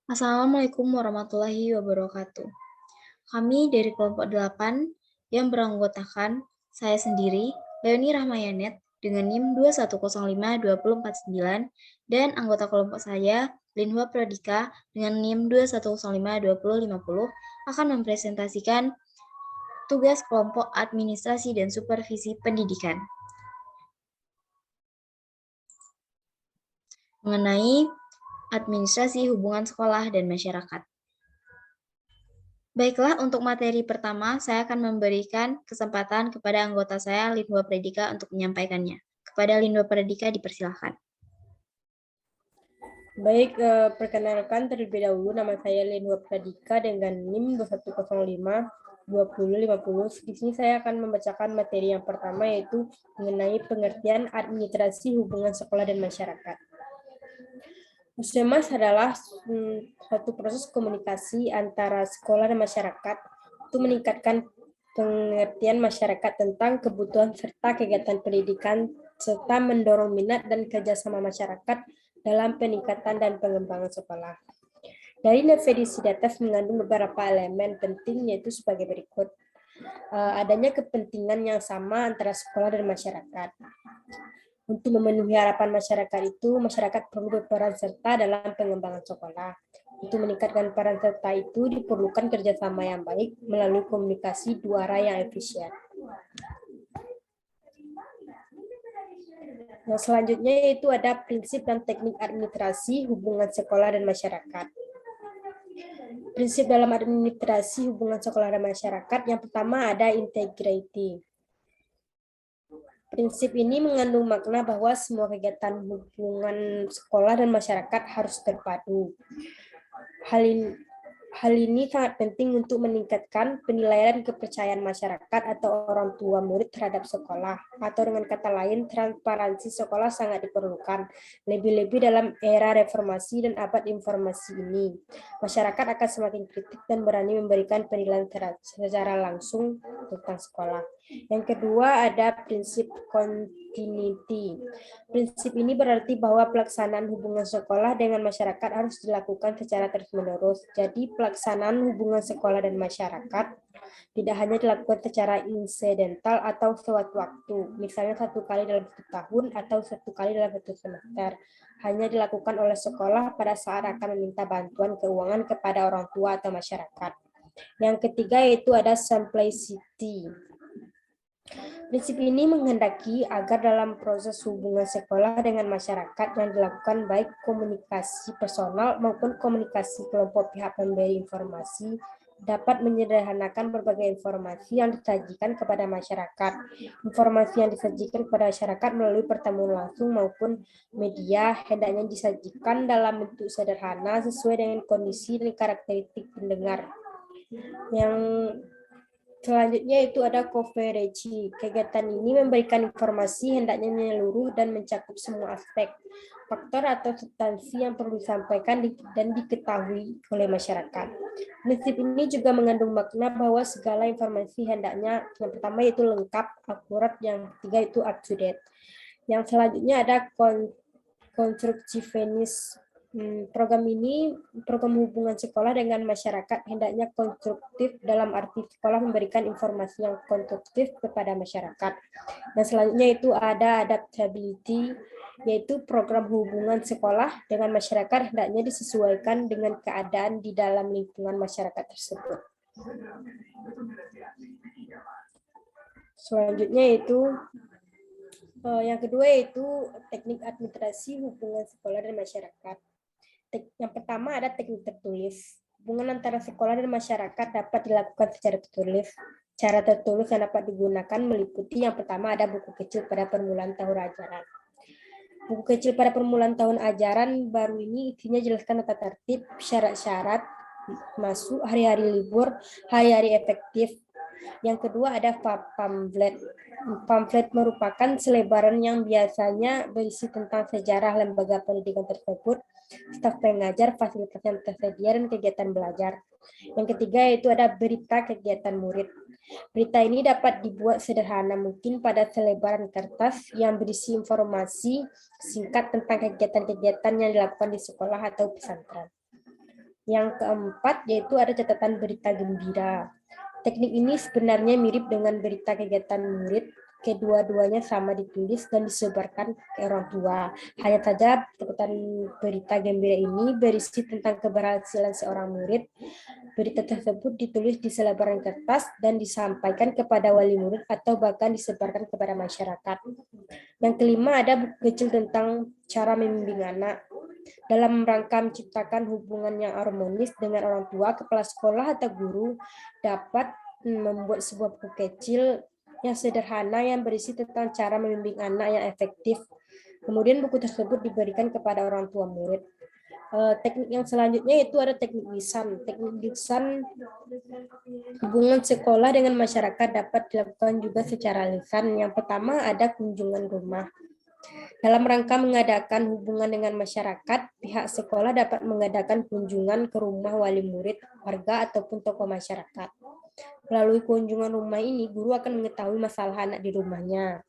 Assalamualaikum warahmatullahi wabarakatuh. Kami dari kelompok 8 yang beranggotakan saya sendiri, Leoni Rahmayanet, dengan NIM 2105249 dan anggota kelompok saya, Linhua Pradika, dengan NIM 2105250 akan mempresentasikan tugas kelompok administrasi dan supervisi pendidikan mengenai administrasi hubungan sekolah dan masyarakat. Baiklah, untuk materi pertama, saya akan memberikan kesempatan kepada anggota saya, Linhua Pradika, untuk menyampaikannya. Kepada Linhua Pradika, dipersilahkan. Baik, perkenalkan terlebih dahulu nama saya Linhua Pradika dengan NIM 2105 2050. Di sini saya akan membacakan materi yang pertama, yaitu mengenai pengertian administrasi hubungan sekolah dan masyarakat. Musyamas adalah suatu proses komunikasi antara sekolah dan masyarakat untuk meningkatkan pengertian masyarakat tentang kebutuhan serta kegiatan pendidikan, serta mendorong minat dan kerjasama masyarakat dalam peningkatan dan pengembangan sekolah. Dari definisi di atas mengandung beberapa elemen penting, yaitu sebagai berikut. Adanya kepentingan yang sama antara sekolah dan masyarakat. Untuk memenuhi harapan masyarakat itu, masyarakat perlu berperan serta dalam pengembangan sekolah. Untuk meningkatkan peran serta itu diperlukan kerjasama yang baik melalui komunikasi dua arah yang efisien. Yang selanjutnya yaitu ada prinsip dan teknik administrasi hubungan sekolah dan masyarakat. Prinsip dalam administrasi hubungan sekolah dan masyarakat, yang pertama ada integrity. Prinsip ini mengandung makna bahwa semua kegiatan hubungan sekolah dan masyarakat harus terpadu. Hal ini sangat penting untuk meningkatkan penilaian kepercayaan masyarakat atau orang tua murid terhadap sekolah. Atau dengan kata lain, transparansi sekolah sangat diperlukan. Lebih-lebih dalam era reformasi dan abad informasi ini. Masyarakat akan semakin kritik dan berani memberikan penilaian secara langsung tentang sekolah. Yang kedua ada prinsip continuity. Prinsip ini berarti bahwa pelaksanaan hubungan sekolah dengan masyarakat harus dilakukan secara terus-menerus. Jadi pelaksanaan hubungan sekolah dan masyarakat tidak hanya dilakukan secara insidental atau sewaktu-waktu, misalnya 1 kali dalam 1 tahun atau 1 kali dalam 1 semester. Hanya dilakukan oleh sekolah pada saat akan meminta bantuan keuangan kepada orang tua atau masyarakat. Yang ketiga yaitu ada simplicity. Prinsip ini menghendaki agar dalam proses hubungan sekolah dengan masyarakat yang dilakukan baik komunikasi personal maupun komunikasi kelompok pihak pemberi informasi dapat menyederhanakan berbagai informasi yang disajikan kepada masyarakat. Informasi yang disajikan kepada masyarakat melalui pertemuan langsung maupun media hendaknya disajikan dalam bentuk sederhana sesuai dengan kondisi dan karakteristik pendengar. Yang selanjutnya itu ada coverage. Kegiatan ini memberikan informasi hendaknya menyeluruh dan mencakup semua aspek, faktor atau substansi yang perlu disampaikan dan diketahui oleh masyarakat. Prinsip ini juga mengandung makna bahwa segala informasi hendaknya yang pertama itu lengkap, akurat, yang ketiga itu up to date. Yang selanjutnya ada constructiveness. Program hubungan sekolah dengan masyarakat hendaknya konstruktif dalam arti sekolah memberikan informasi yang konstruktif kepada masyarakat. Dan selanjutnya itu ada adaptability, yaitu program hubungan sekolah dengan masyarakat hendaknya disesuaikan dengan keadaan di dalam lingkungan masyarakat tersebut. Selanjutnya itu yang kedua yaitu teknik administrasi hubungan sekolah dan masyarakat. Yang pertama ada teknik tertulis. Hubungan antara sekolah dan masyarakat dapat dilakukan secara tertulis. Cara tertulis yang dapat digunakan meliputi yang pertama ada buku kecil pada permulaan tahun ajaran. Buku kecil pada permulaan tahun ajaran baru ini isinya jelaskan tata tertib, syarat-syarat masuk, hari-hari libur, hari-hari efektif. Yang kedua ada pamflet. Pamflet merupakan selebaran yang biasanya berisi tentang sejarah lembaga pendidikan tersebut, staf pengajar, fasilitas yang tersedia, dan kegiatan belajar. Yang ketiga yaitu ada berita kegiatan murid. Berita ini dapat dibuat sederhana mungkin pada selebaran kertas yang berisi informasi singkat tentang kegiatan-kegiatan yang dilakukan di sekolah atau pesantren. Yang keempat yaitu ada catatan berita gembira. Teknik ini sebenarnya mirip dengan berita kegiatan murid. Kedua-duanya sama ditulis dan disebarkan ke orang tua. Hanya saja catatan berita gembira ini berisi tentang keberhasilan seorang murid. Berita tersebut ditulis di selebaran kertas dan disampaikan kepada wali murid atau bahkan disebarkan kepada masyarakat. Yang kelima ada buku kecil tentang cara membimbing anak. Dalam rangka menciptakan hubungan yang harmonis dengan orang tua, kepala sekolah atau guru dapat membuat sebuah buku kecil yang sederhana yang berisi tentang cara membimbing anak yang efektif. Kemudian buku tersebut diberikan kepada orang tua murid. Teknik yang selanjutnya itu ada teknik lisan. Teknik lisan hubungan sekolah dengan masyarakat dapat dilakukan juga secara lisan. Yang pertama ada kunjungan rumah. Dalam rangka mengadakan hubungan dengan masyarakat, pihak sekolah dapat mengadakan kunjungan ke rumah wali murid, warga, ataupun tokoh masyarakat. Melalui kunjungan rumah ini, guru akan mengetahui masalah anak di rumahnya.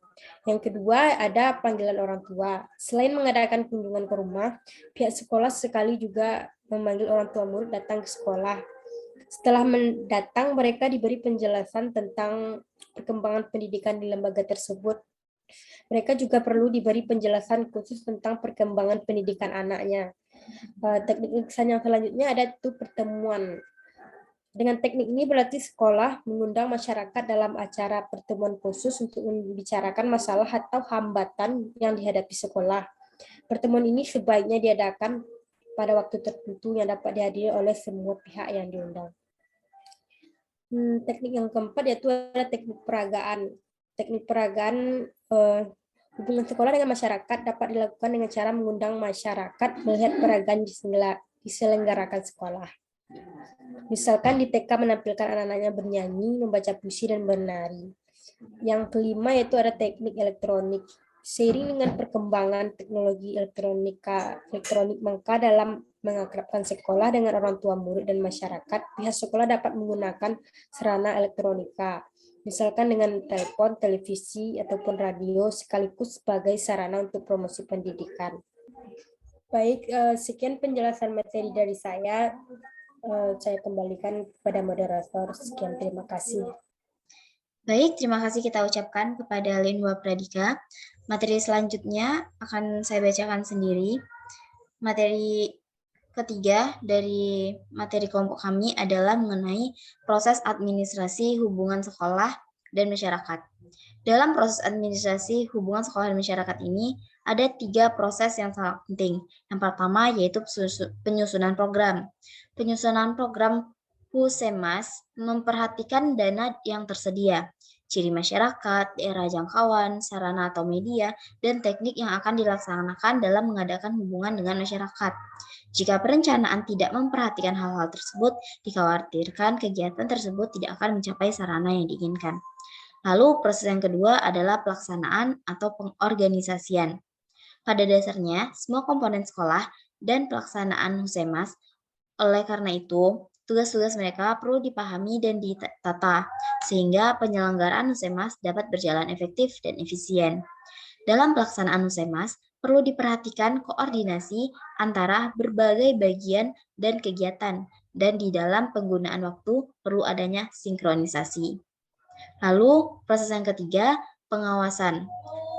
Yang kedua, ada panggilan orang tua. Selain mengadakan kunjungan ke rumah, pihak sekolah sekali juga memanggil orang tua murid datang ke sekolah. Setelah datang, mereka diberi penjelasan tentang perkembangan pendidikan di lembaga tersebut. Mereka juga perlu diberi penjelasan khusus tentang perkembangan pendidikan anaknya. Teknik lisan yang selanjutnya ada itu pertemuan. Dengan teknik ini berarti sekolah mengundang masyarakat dalam acara pertemuan khusus untuk membicarakan masalah atau hambatan yang dihadapi sekolah. Pertemuan ini sebaiknya diadakan pada waktu tertentu yang dapat dihadiri oleh semua pihak yang diundang. Teknik yang keempat yaitu ada teknik peragaan. Teknik peragaan hubungan sekolah dengan masyarakat dapat dilakukan dengan cara mengundang masyarakat melihat peragaan diselenggarakan sekolah. Misalkan di TK menampilkan anak-anaknya bernyanyi, membaca puisi, dan bernari. Yang kelima yaitu ada teknik elektronik. Seiring dengan perkembangan teknologi elektronik maka dalam mengakrabkan sekolah dengan orang tua murid dan masyarakat, pihak sekolah dapat menggunakan sarana elektronika. Misalkan dengan telepon, televisi, ataupun radio sekaligus sebagai sarana untuk promosi pendidikan. Baik, sekian penjelasan materi dari saya. Saya kembalikan kepada moderator. Sekian, terima kasih. Baik, terima kasih kita ucapkan kepada Linwa Pradika. Materi selanjutnya akan saya bacakan sendiri. Materi ketiga dari materi kelompok kami adalah mengenai proses administrasi hubungan sekolah dan masyarakat. Dalam proses administrasi hubungan sekolah dan masyarakat ini, ada 3 proses yang sangat penting. Yang pertama yaitu penyusunan program. Penyusunan program Husemas memperhatikan dana yang tersedia, ciri masyarakat, daerah jangkauan, sarana atau media, dan teknik yang akan dilaksanakan dalam mengadakan hubungan dengan masyarakat. Jika perencanaan tidak memperhatikan hal-hal tersebut, dikhawatirkan kegiatan tersebut tidak akan mencapai sarana yang diinginkan. Lalu proses yang kedua adalah pelaksanaan atau pengorganisasian. Pada dasarnya, semua komponen sekolah dan pelaksanaan Husemas. Oleh karena itu, tugas-tugas mereka perlu dipahami dan ditata, sehingga penyelenggaraan Husemas dapat berjalan efektif dan efisien. Dalam pelaksanaan Husemas, perlu diperhatikan koordinasi antara berbagai bagian dan kegiatan, dan di dalam penggunaan waktu perlu adanya sinkronisasi. Lalu, proses yang ketiga, pengawasan.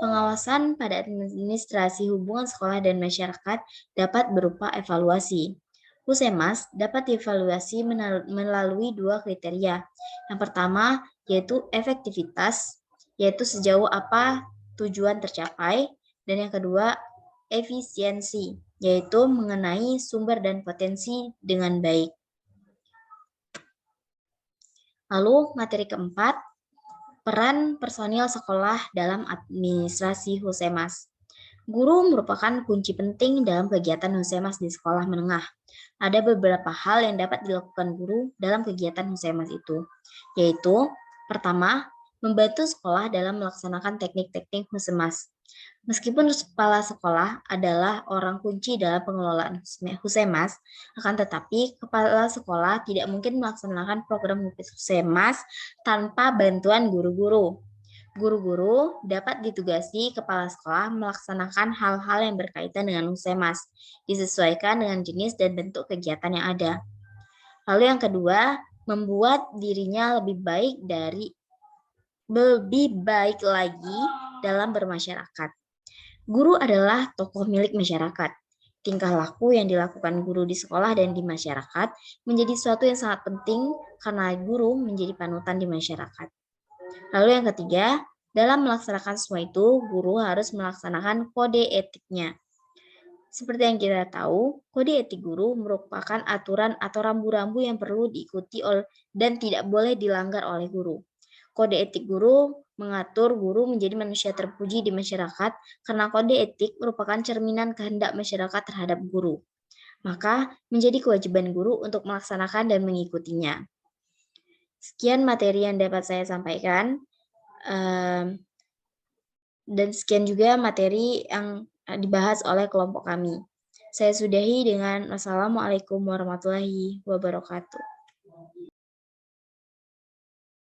Pengawasan pada administrasi hubungan sekolah dan masyarakat dapat berupa evaluasi. Husemas dapat dievaluasi melalui 2 kriteria. Yang pertama yaitu efektivitas, yaitu sejauh apa tujuan tercapai, dan yang kedua efisiensi, yaitu mengenai sumber dan potensi dengan baik. Lalu materi keempat, peran personil sekolah dalam administrasi Husemas. Guru merupakan kunci penting dalam kegiatan Husemas di sekolah menengah. Ada beberapa hal yang dapat dilakukan guru dalam kegiatan Husemas itu, yaitu pertama, membantu sekolah dalam melaksanakan teknik-teknik Husemas. Meskipun kepala sekolah adalah orang kunci dalam pengelolaan Husemas, akan tetapi kepala sekolah tidak mungkin melaksanakan program Husemas tanpa bantuan guru-guru. Guru-guru dapat ditugasi kepala sekolah melaksanakan hal-hal yang berkaitan dengan Husemas, disesuaikan dengan jenis dan bentuk kegiatan yang ada. Lalu yang kedua, membuat dirinya lebih baik lagi dalam bermasyarakat. Guru adalah tokoh milik masyarakat. Tingkah laku yang dilakukan guru di sekolah dan di masyarakat menjadi sesuatu yang sangat penting karena guru menjadi panutan di masyarakat. Lalu yang ketiga, dalam melaksanakan semua itu, guru harus melaksanakan kode etiknya. Seperti yang kita tahu, kode etik guru merupakan aturan atau rambu-rambu yang perlu diikuti dan tidak boleh dilanggar oleh guru. Kode etik guru mengatur guru menjadi manusia terpuji di masyarakat karena kode etik merupakan cerminan kehendak masyarakat terhadap guru. Maka, menjadi kewajiban guru untuk melaksanakan dan mengikutinya. Sekian materi yang dapat saya sampaikan. Dan sekian juga materi yang dibahas oleh kelompok kami. Saya sudahi dengan wassalamualaikum warahmatullahi wabarakatuh.